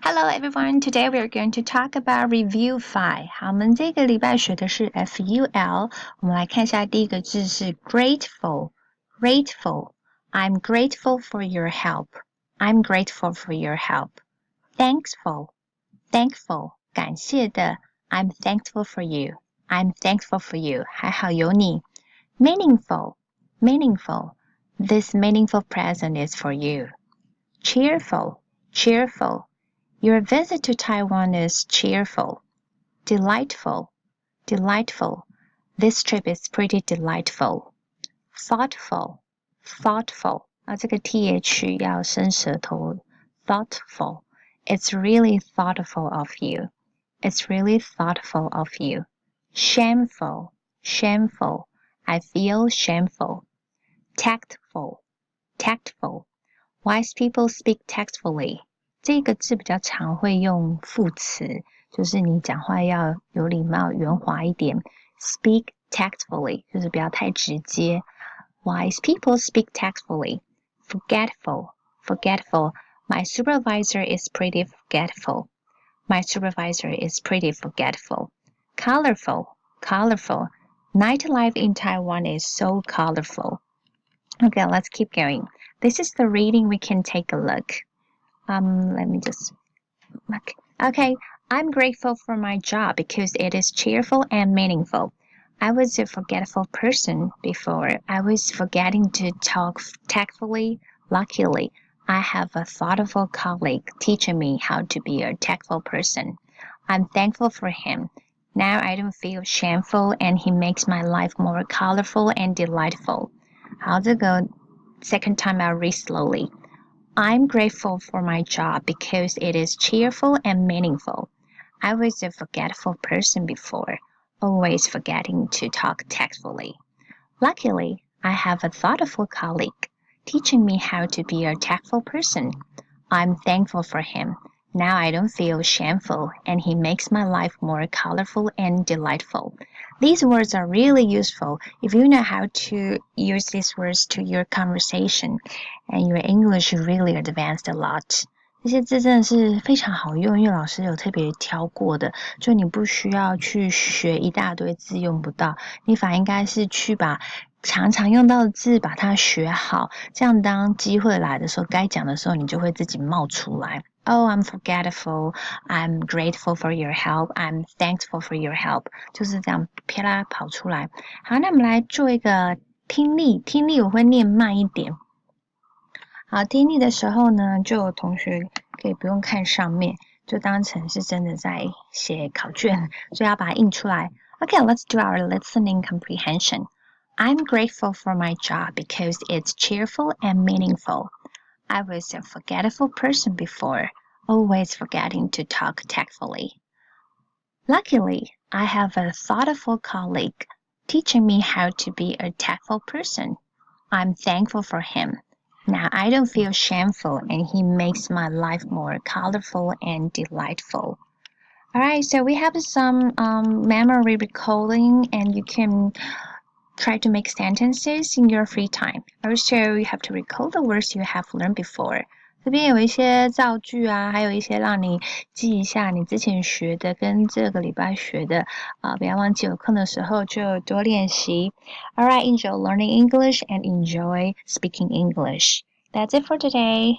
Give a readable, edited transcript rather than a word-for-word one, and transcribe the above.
Hello everyone, today we are going to talk about Review 5. 好，我们这个礼拜学的是 FUL。我们来看一下第一个字是 grateful. Grateful. I'm grateful for your help. I'm grateful for your help. Thankful. Thankful. 感谢的 I'm thankful for you. I'm thankful for you. 还好有你。Meaningful. Meaningful. This meaningful present is for you. Cheerful. Cheerful.Your visit to Taiwan is cheerful. Delightful. Delightful. This trip is pretty delightful. Thoughtful. Thoughtful. 这个 th 要伸舌头 Thoughtful. It's really thoughtful of you. It's really thoughtful of you. Shameful. Shameful. I feel shameful. Tactful. Tactful. Wise people speak tactfully.这个字比较常会用副词，就是你讲话要有礼貌、圆滑一点。Speak tactfully 就是不要太直接。Wise people speak tactfully. Forgetful. My supervisor is pretty forgetful. My supervisor is pretty forgetful. Colorful. Nightlife in Taiwan is so colorful. Okay, let's keep going. This is the reading. We can take a look.Let me just look. Okay, I'm grateful for my job because it is cheerful and meaningful. I was a forgetful person before. I was forgetting to talk tactfully. Luckily, I have a thoughtful colleague teaching me how to be a tactful person. I'm thankful for him. Now I don't feel shameful and he makes my life more colorful and delightful. 好，这个 second time I'll read slowly.I'm grateful for my job because it is cheerful and meaningful. I was a forgetful person before, always forgetting to talk tactfully. Luckily, I have a thoughtful colleague teaching me how to be a tactful person. I'm thankful for him. Now I don't feel shameful, and he makes my life more colorful and delightful. These words are really useful if you know how to use these words to your conversation, and your English really advanced a lot. 这些字真的是非常好用，因为老师有特别挑过的，就你不需要去学一大堆字用不到，你反而应该是去把常常用到的字把它学好，这样当机会来的时候，该讲的时候你就会自己冒出来。Oh, I'm forgetful. I'm grateful for your help. I'm thankful for your help. 就是这样啪啦跑出来。好，那我们来做一个听力。听力我会念慢一点。好，听力的时候呢，就有同学可以不用看上面，就当成是真的在写考卷，所以要把它印出来。Okay, let's do our listening comprehension. I'm grateful for my job because it's cheerful and meaningful.I was a forgetful person before, always forgetting to talk tactfully. Luckily, I have a thoughtful colleague teaching me how to be a tactful person. I'm thankful for him. Now I don't feel shameful and he makes my life more colorful and delightful. Alright, so we have some memory recalling and you can try to make sentences in your free time. Also, you have to recall the words you have learned before. 这边有一些造句啊，还有一些让你记一下你之前学的跟这个礼拜学的不要忘记有空的时候就多练习。Alright, enjoy learning English and enjoy speaking English. That's it for today.